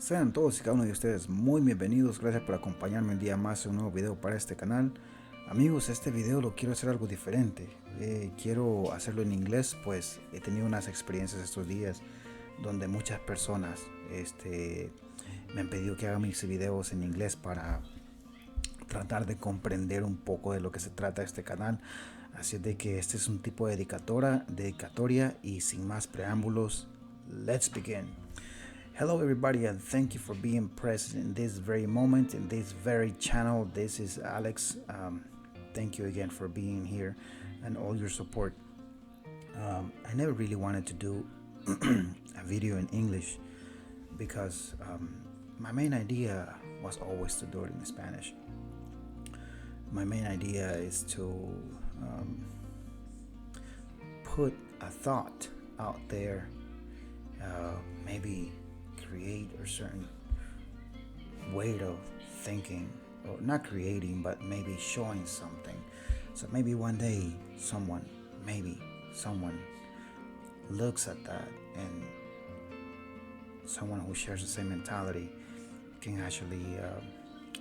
Sean todos y cada uno de ustedes muy bienvenidos, gracias por acompañarme un día más en un nuevo video para este canal. Amigos, este video lo quiero hacer algo diferente. Quiero hacerlo en inglés, pues he tenido unas experiencias estos días donde muchas personas me han pedido que haga mis videos en inglés para tratar de comprender un poco de lo que se trata este canal. Así de que este es un tipo de dedicatoria y sin más preámbulos, let's begin. Hello everybody, and thank you for being present in this very moment, in this very channel. This is Alex. Thank you again for being here and all your support. I never really wanted to do a video in English because my main idea was always to do it in Spanish. My main idea is to put a thought out there, maybe create a certain way of thinking, or not creating, but maybe showing something. So maybe one day someone looks at that, and someone who shares the same mentality can actually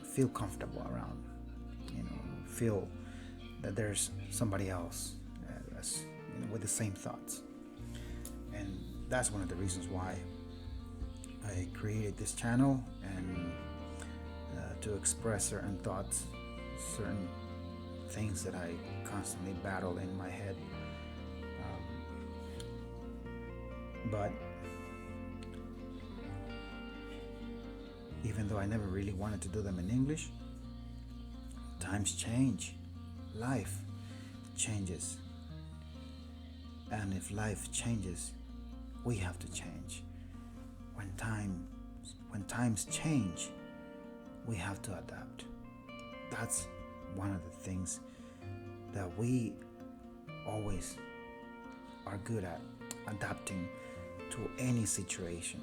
feel comfortable around, feel that there's somebody else with the same thoughts. And that's one of the reasons why I created this channel, and to express certain thoughts, certain things that I constantly battle in my head. But even though I never really wanted to do them in English, times change, life changes, and if life changes, we have to change. When times change, we have to adapt. That's one of the things that we always are good at, adapting to any situation.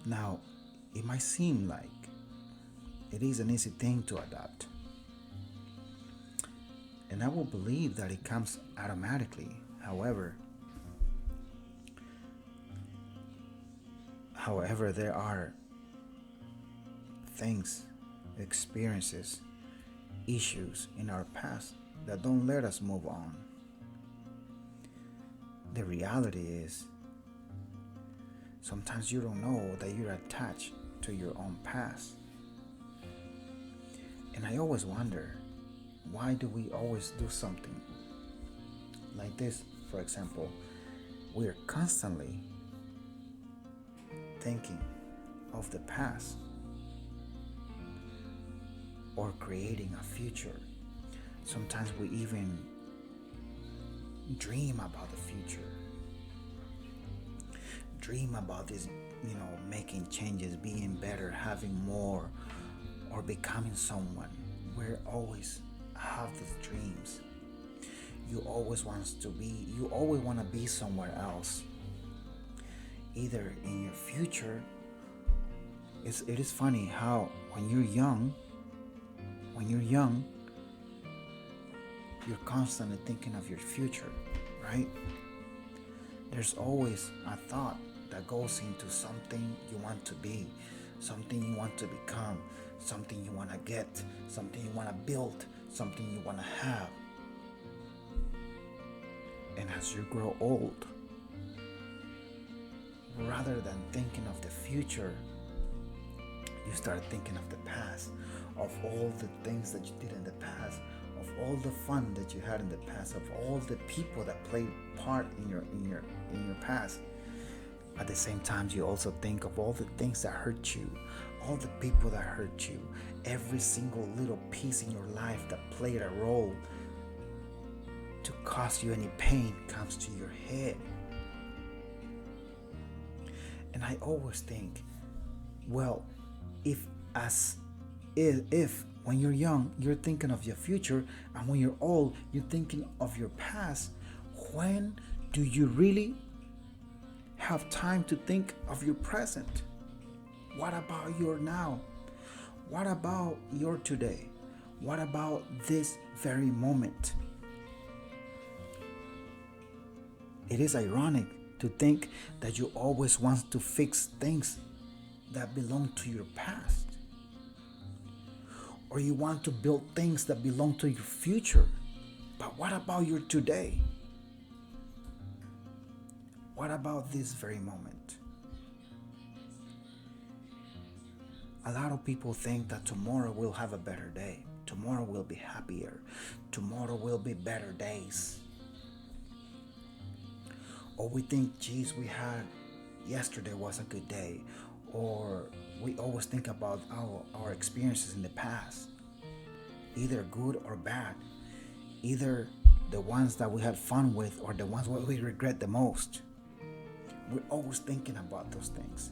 Now, it might seem like it is an easy thing to adapt, and I will believe that it comes automatically. However, there are things, experiences, issues in our past that don't let us move on. The reality is, sometimes you don't know that you're attached to your own past. And I always wonder, why do we always do something like this? For example, we're constantly thinking of the past or creating a future. Sometimes we even dream about the future, dream about this, making changes, being better, having more, or becoming someone. We always have these dreams. You always want to be somewhere else, either in your future. It is funny how when you're young, you're constantly thinking of your future, right? There's always a thought that goes into something you want to be, something you want to become, something you want to get, something you want to build, something you want to have. And as you grow old, rather than thinking of the future, you start thinking of the past, of all the things that you did in the past, of all the fun that you had in the past, of all the people that played part in your past. At the same time, you also think of all the things that hurt you, all the people that hurt you, every single little piece in your life that played a role to cause you any pain comes to your head. And I always think, well, if when you're young you're thinking of your future, and when you're old you're thinking of your past, when do you really have time to think of your present? What about your now? What about your today? What about this very moment? It is ironic To think that you always want to fix things that belong to your past. Or you want to build things that belong to your future. But what about your today? What about this very moment? A lot of people think that tomorrow will have a better day. Tomorrow will be happier. Tomorrow will be better days. Or we think, geez, we had yesterday was a good day. Or we always think about our experiences in the past, either good or bad, either the ones that we had fun with or the ones that we regret the most. We're always thinking about those things.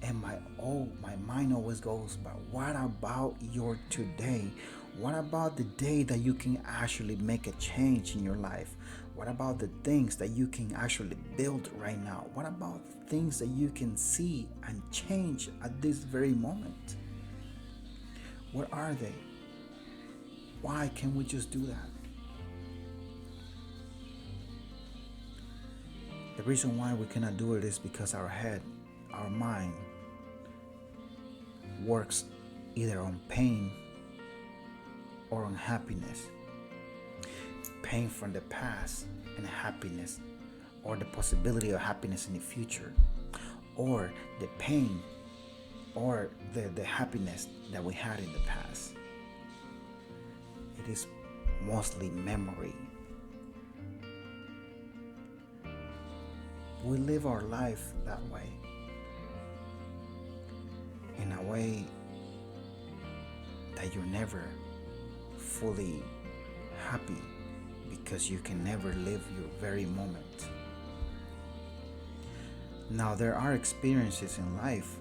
And my mind always goes, but what about your today? What about the day that you can actually make a change in your life? What about the things that you can actually build right now? What about things that you can see and change at this very moment? Where are they? Why can't we just do that? The reason why we cannot do it is because our head, our mind, works either on pain or on happiness. Pain from the past and happiness, or the possibility of happiness in the future, or the pain or the happiness that we had in the past. It is mostly memory. We live our life that way, in a way that you're never fully happy, because you can never live your very moment. Now, there are experiences in life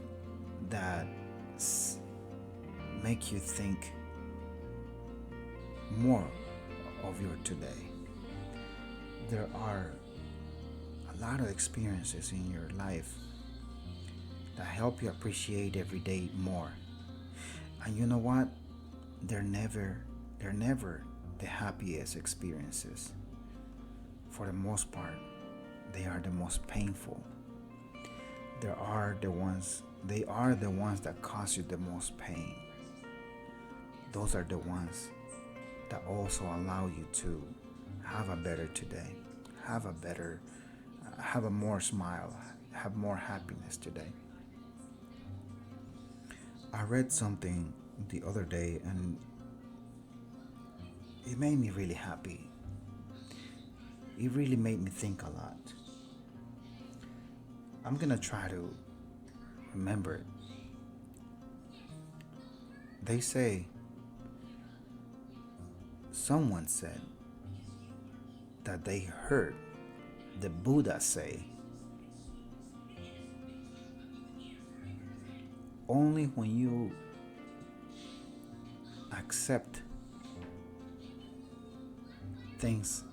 that make you think more of your today. There are a lot of experiences in your life that help you appreciate every day more. And you know what? They're never the happiest experiences. For the most part, they are the most painful. They are the ones that cause you the most pain. Those are the ones that also allow you to have a better today, have a more smile, have more happiness today. I read something the other day and it made me really happy. It really made me think a lot. I'm gonna try to remember it. They say, someone said that they heard the Buddha say, only when you accept things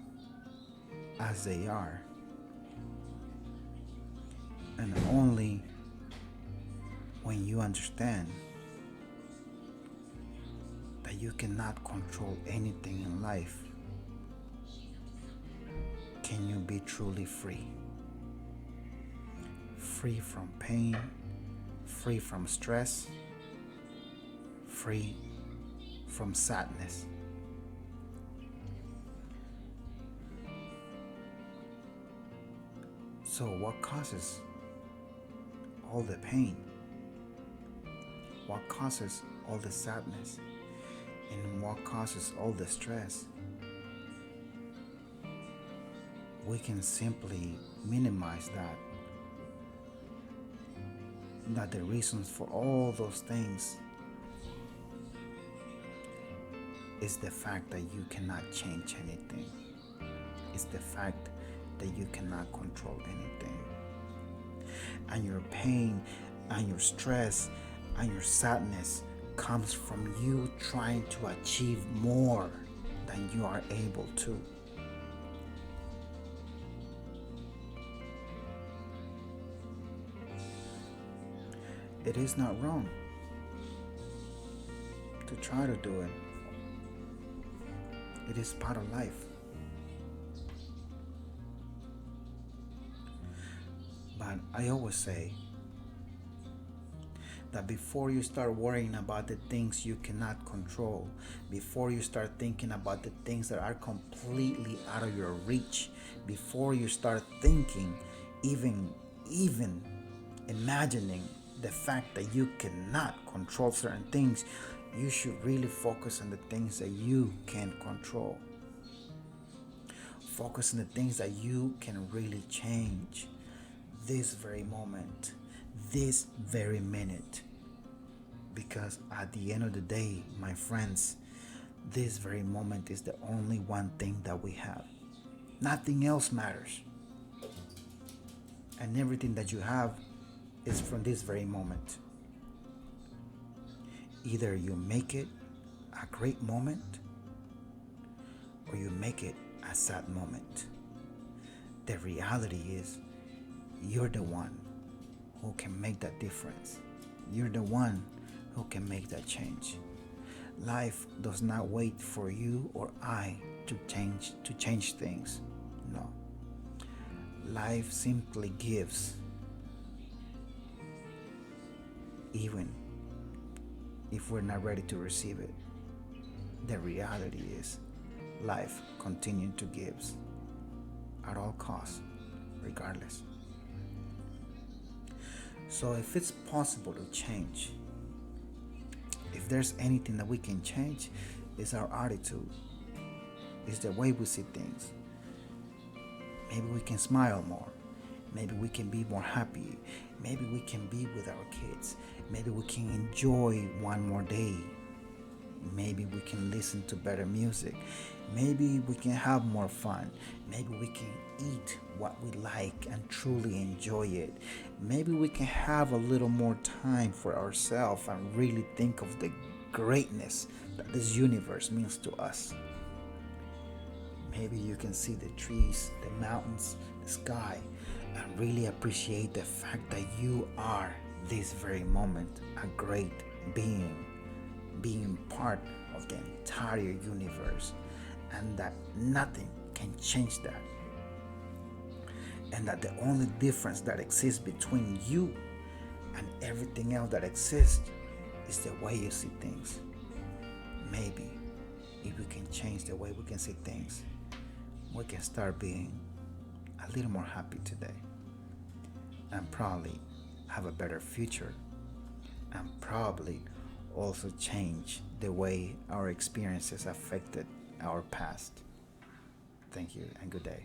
as they are, and only when you understand that you cannot control anything in life, can you be truly free. Free from pain, free from stress, free from sadness. So what causes all the pain? What causes all the sadness? And what causes all the stress? We can simply minimize that the reasons for all those things is the fact that you cannot change anything. It's the fact that you cannot control anything. And your pain and your stress and your sadness comes from you trying to achieve more than you are able to. It is not wrong to try to do it. It is part of life. I always say that before you start worrying about the things you cannot control, before you start thinking about the things that are completely out of your reach, before you start thinking, even imagining the fact that you cannot control certain things, you should really focus on the things that you can control. Focus on the things that you can really change this very moment, this very minute. Because at the end of the day, my friends, this very moment is the only one thing that we have. Nothing else matters. And everything that you have is from this very moment. Either you make it a great moment or you make it a sad moment. The reality is, you're the one who can make that difference. You're the one who can make that change. Life does not wait for you or I to change things. No. Life simply gives, even if we're not ready to receive it. The reality is, life continues to give at all costs, regardless. So if it's possible to change, if there's anything that we can change, it's our attitude. It's the way we see things. Maybe we can smile more. Maybe we can be more happy. Maybe we can be with our kids. Maybe we can enjoy one more day. Maybe we can listen to better music. Maybe we can have more fun. Maybe we can eat what we like and truly enjoy it. Maybe we can have a little more time for ourselves and really think of the greatness that this universe means to us. Maybe you can see the trees, the mountains, the sky, and really appreciate the fact that you are this very moment a great being part of the entire universe, and that nothing can change that, and that the only difference that exists between you and everything else that exists is the way you see things. Maybe if we can change the way we can see things, we can start being a little more happy today, and probably have a better future, and probably also change the way our experiences affected our past. Thank you and good day.